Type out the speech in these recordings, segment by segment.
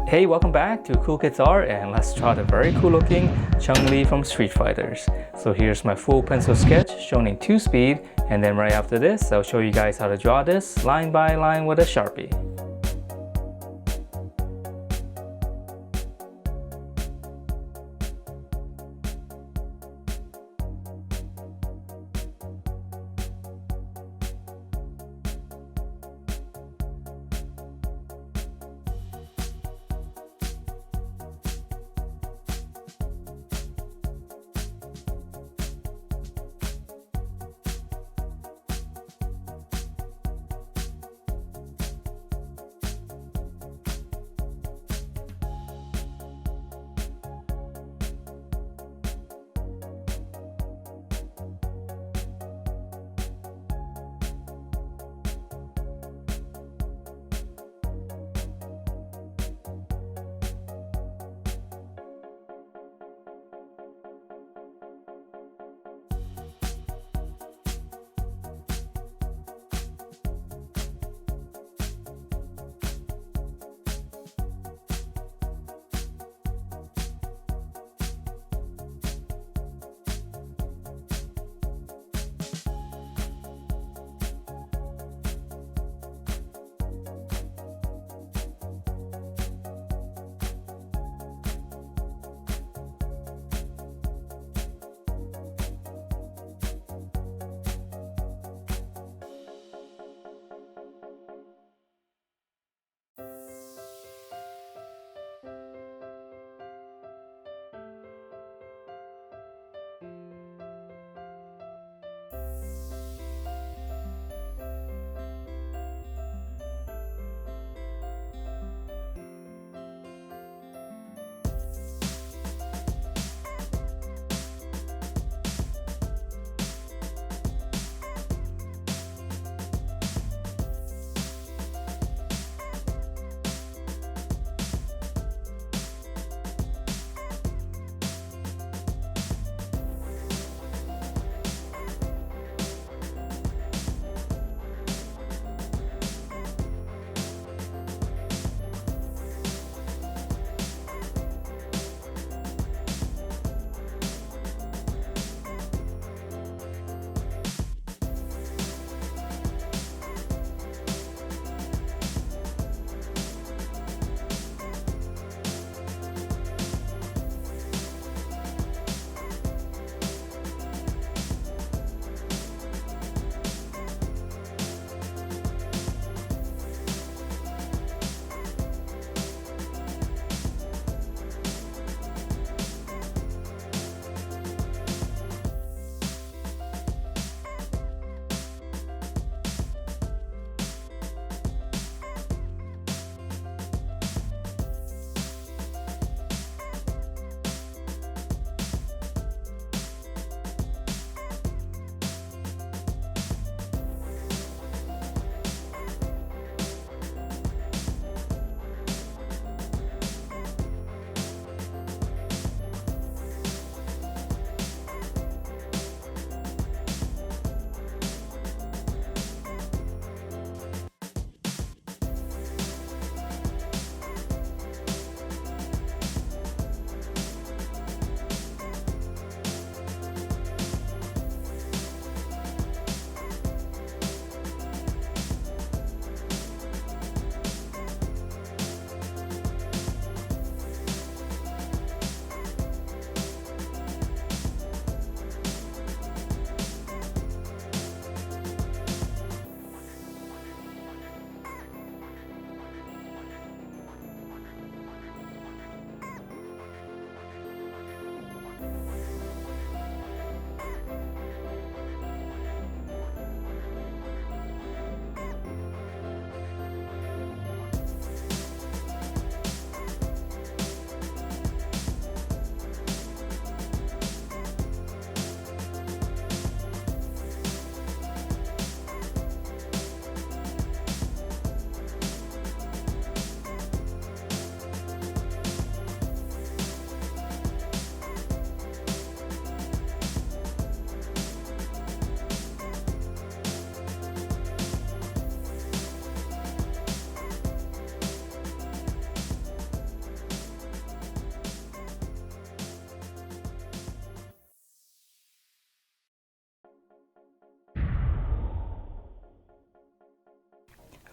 Hey, welcome back to Cool Kids Art, and let's try the very cool looking Chun-Li from Street Fighters. So here's my full pencil sketch shown in 2 speed, and then right after this I'll show you guys how to draw this line by line with a Sharpie.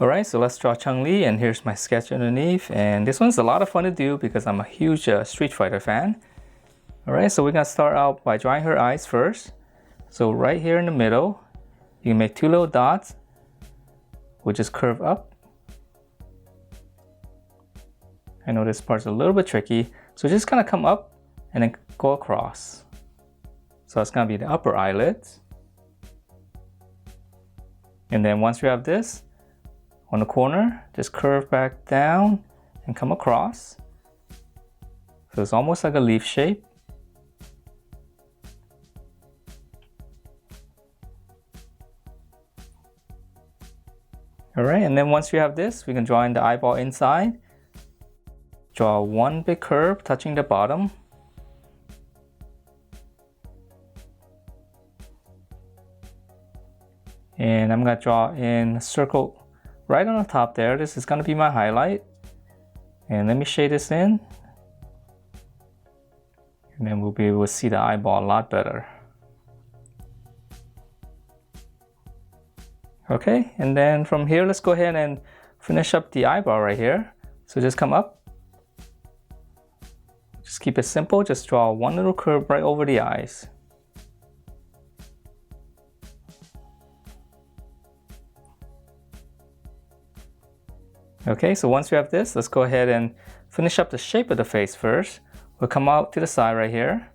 Alright, so let's draw Chun-Li, and here's my sketch underneath. And this one's a lot of fun to do because I'm a huge Street Fighter fan. Alright, so we're gonna start out by drawing her eyes first. So right here in the middle, you can make two little dots. We'll just curve up. I know this part's a little bit tricky, so just kind of come up and then go across. So it's gonna be the upper eyelids. And then once you have this, on the corner, just curve back down and come across. So it's almost like a leaf shape. Alright, and then once you have this, we can draw in the eyeball inside. Draw one big curve touching the bottom. And I'm going to draw in a circle right on the top there. This is going to be my highlight. And let me shade this in. And then we'll be able to see the eyeball a lot better. Okay, and then from here, let's go ahead and finish up the eyeball right here. So just come up. Just keep it simple. Just draw one little curve right over the eyes. Okay, so once you have this, let's go ahead and finish up the shape of the face first. We'll come out to the side right here.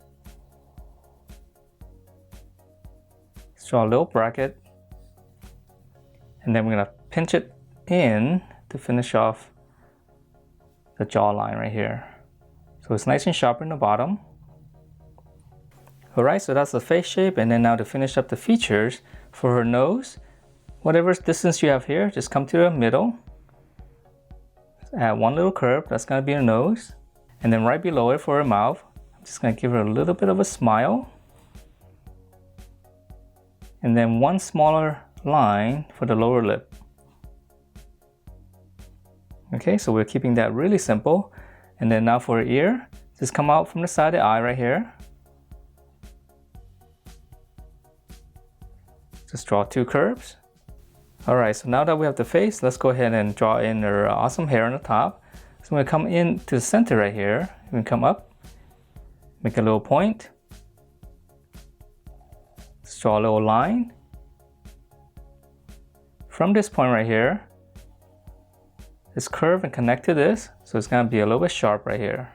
Let's draw a little bracket. And then we're gonna pinch it in to finish off the jawline right here. So it's nice and sharp in the bottom. Alright, so that's the face shape, and then now to finish up the features for her nose, whatever distance you have here, just come to the middle. Add one little curve, that's gonna be her nose. And then right below it for her mouth, I'm just gonna give her a little bit of a smile. And then one smaller line for the lower lip. Okay, so we're keeping that really simple. And then now for her ear, just come out from the side of the eye right here. Just draw two curves. Alright, so now that we have the face, let's go ahead and draw in her awesome hair on the top. So I'm going to come in to the center right here. You can come up, make a little point. Let's draw a little line. From this point right here, this curve and connect to this, so it's going to be a little bit sharp right here.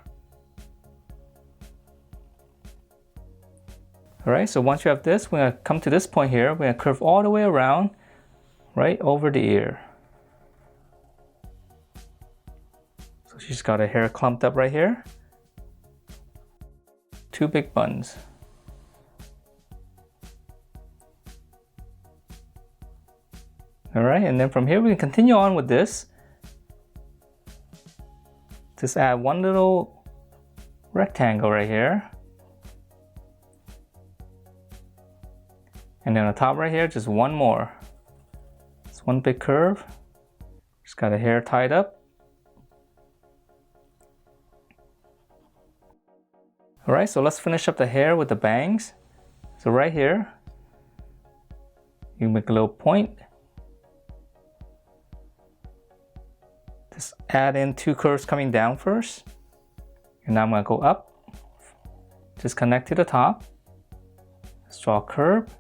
Alright, so once you have this, we're going to come to this point here. We're going to curve all the way around, right over the ear. So she's got her hair clumped up right here. Two big buns. Alright, and then from here we can continue on with this. Just add one little rectangle right here. And then on the top right here, just one more. It's one big curve. Just got her hair tied up. Alright, so let's finish up the hair with the bangs. So right here, you make a little point. Just add in two curves coming down first. And now I'm going to go up. Just connect to the top. Let's draw a curve.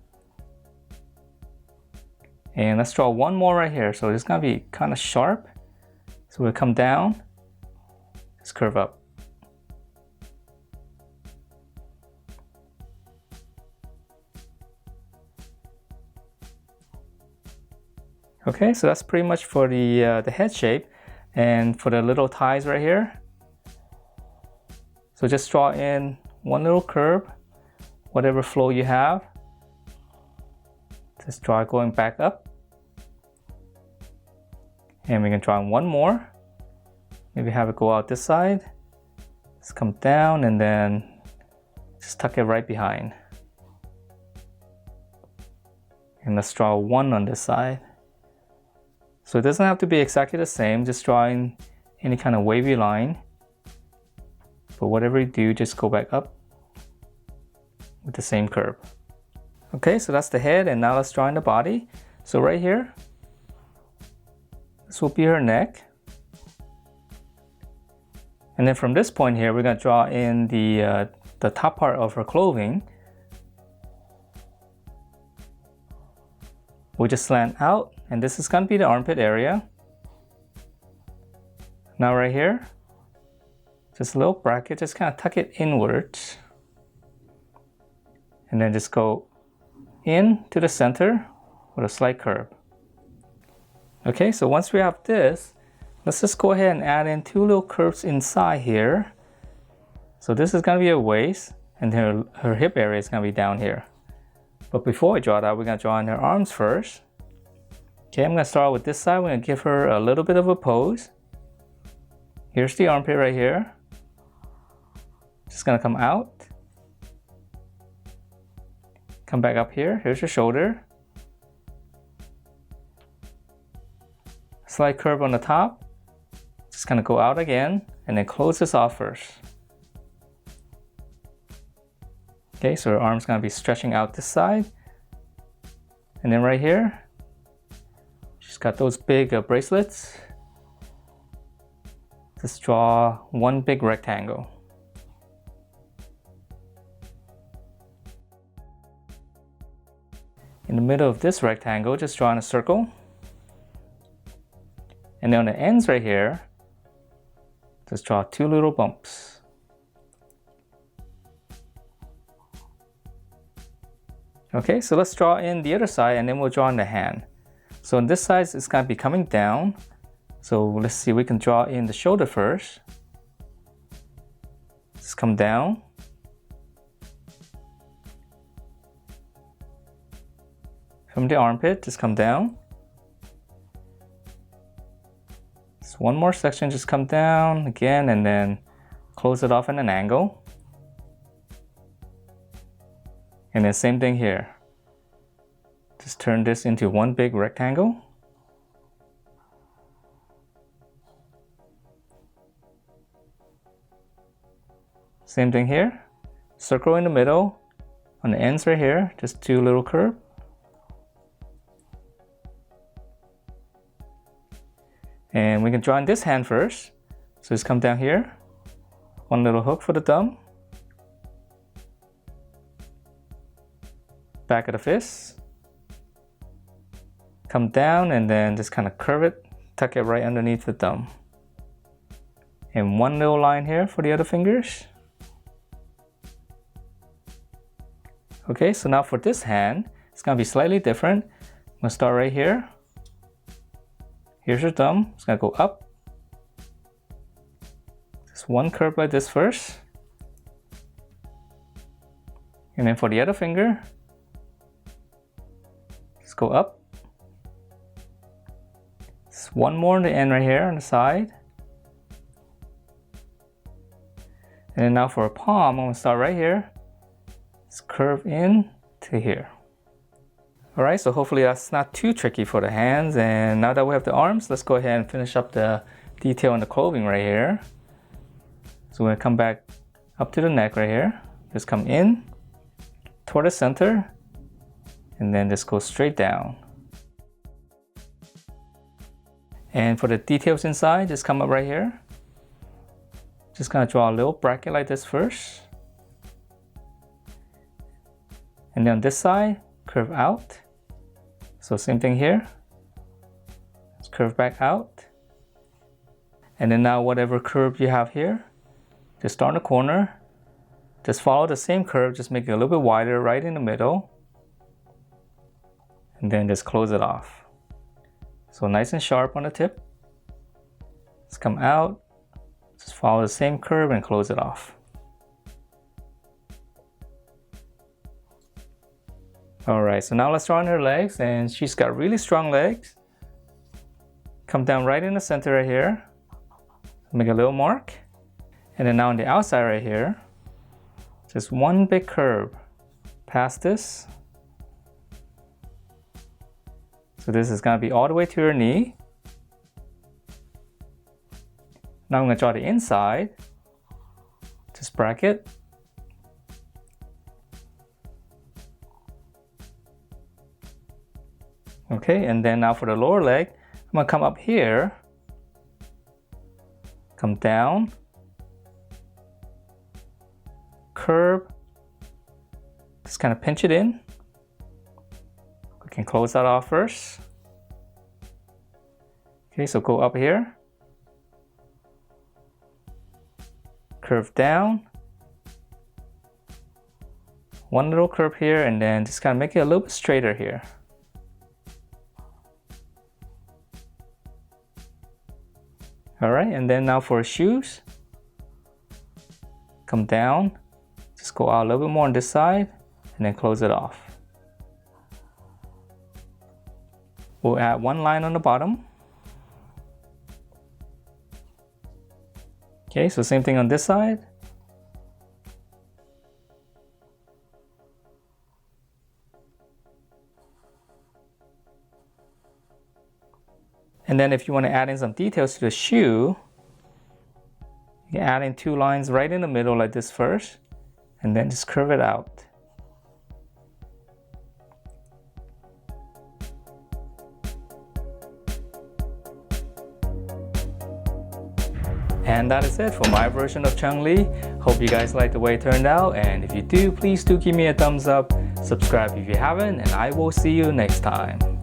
And let's draw one more right here. So it's going to be kind of sharp. So we'll come down. Let's curve up. Okay, so that's pretty much for the head shape. And for the little ties right here, so just draw in one little curve, whatever flow you have. Just draw it going back up. And we can draw in one more. Maybe have it go out this side. Just come down and then just tuck it right behind. And let's draw one on this side. So it doesn't have to be exactly the same, just drawing any kind of wavy line. But whatever you do, just go back up with the same curve. Okay, so that's the head, and now let's draw in the body. So right here, This will be her neck. And then from this point here, we're going to draw in the top part of her clothing. We'll just slant out, and this is going to be the armpit area. Now right here, just a little bracket, just kind of tuck it inwards. And then just go in to the center with a slight curve. Okay, so once we have this, let's just go ahead and add in two little curves inside here. So this is going to be her waist, and her hip area is going to be down here. But before we draw that, we're going to draw in her arms first. Okay, I'm going to start with this side. We're going to give her a little bit of a pose. Here's the armpit right here. Just going to come out. Come back up here. Here's your shoulder. Slight curve on the top. Just going to go out again and then close this off first. Okay, so her arm's going to be stretching out this side. And then right here, she's got those big bracelets. Just draw one big rectangle. In the middle of this rectangle, just draw in a circle. And then on the ends right here, just draw two little bumps. Okay, so let's draw in the other side, and then we'll draw in the hand. So on this side, it's going to be coming down. So let's see, we can draw in the shoulder first. Just come down. From the armpit, just come down. Just one more section, just come down again, and then close it off at an angle. And then same thing here. Just turn this into one big rectangle. Same thing here. Circle in the middle. On the ends right here, just two little curve. And we can draw in this hand first. So just come down here. One little hook for the thumb. Back of the fist. Come down and then just kind of curve it, tuck it right underneath the thumb. And one little line here for the other fingers. Okay, so now for this hand, it's gonna be slightly different. I'm gonna start right here. Here's your thumb, it's gonna go up. Just one curve like this first. And then for the other finger, just go up. Just one more on the end right here on the side. And then now for a palm, I'm gonna start right here. Just curve in to here. Alright, so hopefully that's not too tricky for the hands. And now that we have the arms, let's go ahead and finish up the detail on the clothing right here. So we're gonna come back up to the neck right here. Just come in toward the center and then just go straight down. And for the details inside, just come up right here. Just gonna draw a little bracket like this first. And then on this side, curve out. So same thing here. Just curve back out. And then now whatever curve you have here, just start in the corner. Just follow the same curve, just make it a little bit wider right in the middle. And then just close it off. So nice and sharp on the tip. Just come out. Just follow the same curve and close it off. Alright, so now let's draw on her legs, and she's got really strong legs. Come down right in the center right here. Make a little mark. And then now on the outside right here, just one big curve past this. So this is going to be all the way to her knee. Now I'm going to draw the inside. Just bracket. Okay, and then now for the lower leg, I'm gonna come up here, come down, curve, just kind of pinch it in. We can close that off first. Okay, so go up here, curve down, one little curve here, and then just kind of make it a little bit straighter here. Alright, and then now for shoes, come down, just go out a little bit more on this side, and then close it off. We'll add one line on the bottom. Okay, so same thing on this side. And then if you want to add in some details to the shoe, you can add in two lines right in the middle like this first, and then just curve it out. And that is it for my version of Chun-Li. Hope you guys like the way it turned out, and if you do, please do give me a thumbs up, subscribe if you haven't, and I will see you next time.